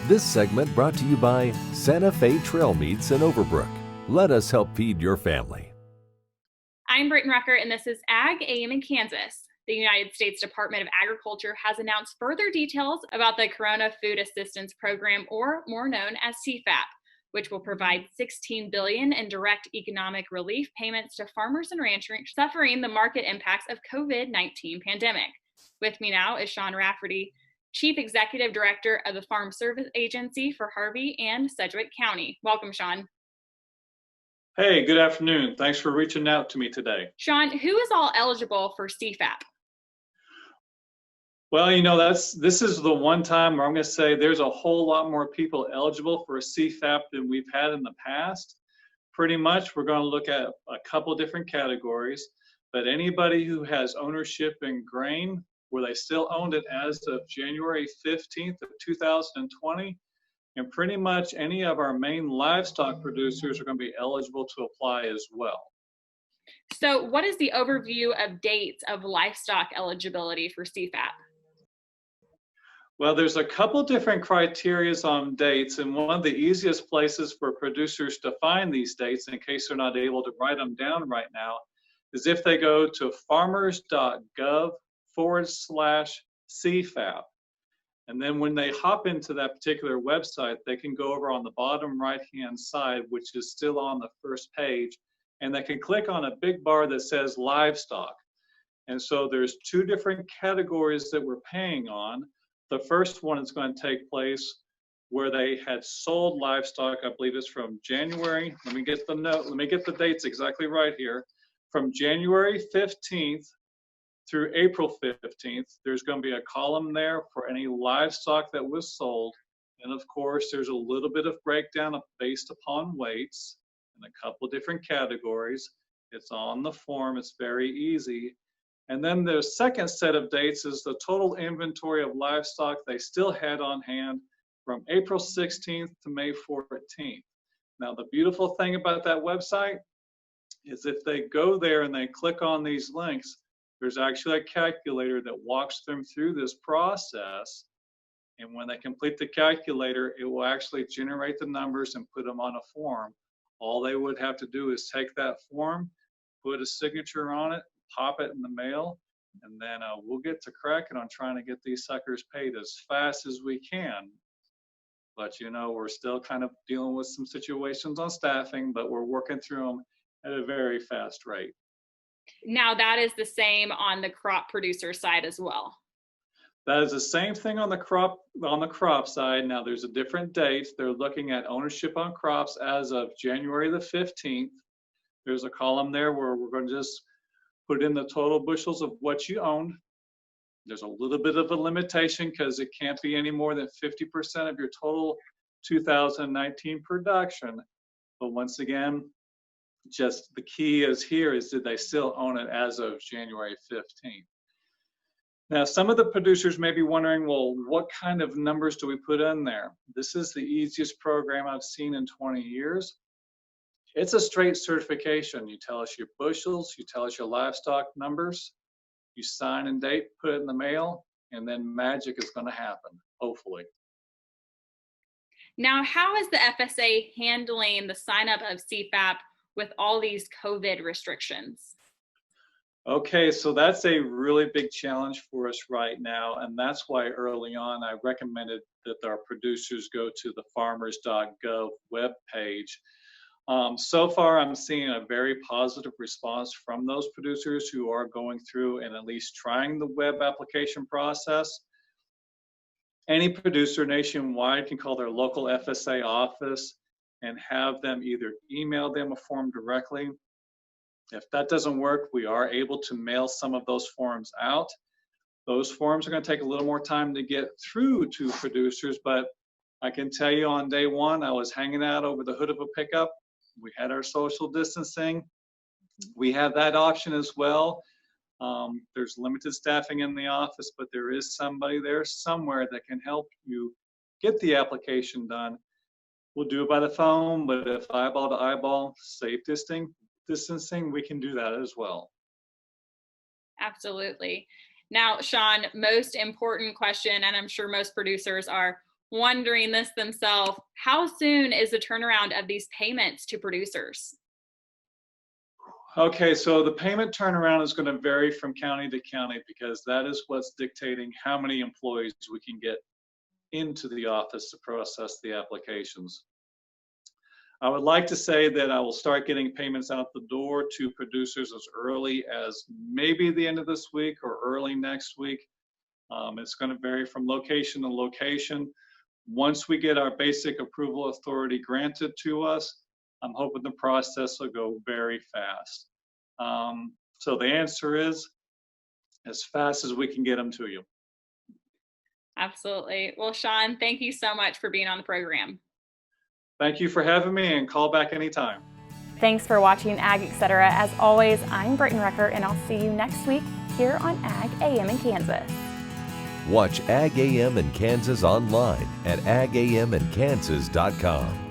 This segment brought to you by Santa Fe Trail Meats in Overbrook. Let us help feed your family. I'm Brityne Rucker, and this is Ag AM in Kansas. The United States Department of Agriculture has announced further details about the Corona Food Assistance Program, or more known as CFAP, which will provide $16 billion in direct economic relief payments to farmers and ranchers suffering the market impacts of COVID-19 pandemic. With me now is Sean Rafferty, Chief Executive Director of the Farm Service Agency for Harvey and Sedgwick County. Welcome, Sean. Hey, good afternoon. Thanks for reaching out to me today. Sean, who is all eligible for CFAP? Well, this is the one time where I'm going to say there's a whole lot more people eligible for a CFAP than we've had in the past. Pretty much, we're going to look at a couple different categories, but anybody who has ownership in grain, where they still owned it as of January 15th of 2020, and pretty much any of our main livestock producers are going to be eligible to apply as well. So what is the overview of dates of livestock eligibility for CFAP? Well, there's a couple different criteria on dates, and one of the easiest places for producers to find these dates, in case they're not able to write them down right now, is if they go to farmers.gov/CFAP. And then when they hop into that particular website, they can go over on the bottom right-hand side, which is still on the first page, and they can click on a big bar that says livestock. And so there's two different categories that we're paying on. The first one is going to take place where they had sold livestock. I believe it's from January. Let me get the dates exactly right here. From January 15th through April 15th, there's going to be a column there for any livestock that was sold. And of course, there's a little bit of breakdown based upon weights in a couple different categories. It's on the form. It's very easy. And then the second set of dates is the total inventory of livestock they still had on hand from April 16th to May 14th. Now, the beautiful thing about that website is if they go there and they click on these links, there's actually a calculator that walks them through this process. And when they complete the calculator, it will actually generate the numbers and put them on a form. All they would have to do is take that form, put a signature on it, pop it in the mail, and then we'll get to cracking on trying to get these suckers paid as fast as we can. But we're still kind of dealing with some situations on staffing, but we're working through them at a very fast rate. Now that is the same on the crop producer side as well. That is the same thing on the crop side. Now there's a different date. They're looking at ownership on crops as of January the 15th. There's a column there where we're going to just put in the total bushels of what you owned. There's a little bit of a limitation because it can't be any more than 50% of your total 2019 production. But once again, just the key is here is did they still own it as of January 15th? Now, some of the producers may be wondering, well, what kind of numbers do we put in there? This is the easiest program I've seen in 20 years. It's a straight certification. You tell us your bushels, you tell us your livestock numbers, you sign and date, put it in the mail, and then magic is going to happen, hopefully. Now, how is the FSA handling the sign up of CFAP with all these COVID restrictions? Okay, so that's a really big challenge for us right now, and that's why early on I recommended that our producers go to the farmers.gov webpage. So far, I'm seeing a very positive response from those producers who are going through and at least trying the web application process. Any producer nationwide can call their local FSA office and have them either email them a form directly. If that doesn't work, we are able to mail some of those forms out. Those forms are going to take a little more time to get through to producers, but I can tell you on day one, I was hanging out over the hood of a pickup. We had our social distancing. We have that option as well. There's limited staffing in the office, but there is somebody there somewhere that can help you get the application done. We'll do it by the phone, but if eyeball to eyeball, safe distancing, we can do that as well. Absolutely. Now, Sean, most important question, and I'm sure most producers are, wondering this themselves. How soon is the turnaround of these payments to producers? Okay, so the payment turnaround is going to vary from county to county because that is what's dictating how many employees we can get into the office to process the applications. I would like to say that I will start getting payments out the door to producers as early as maybe the end of this week or early next week. It's going to vary from location to location. Once we get our basic approval authority granted to us, I'm hoping the process will go very fast. So the answer is as fast as we can get them to you. Absolutely. Well, Sean, thank you so much for being on the program. Thank you for having me, and call back anytime. Thanks for watching Ag Etc. As always, I'm Brityne Rucker, and I'll see you next week here on Ag AM in Kansas. Watch Ag AM in Kansas online at agamandkansas.com.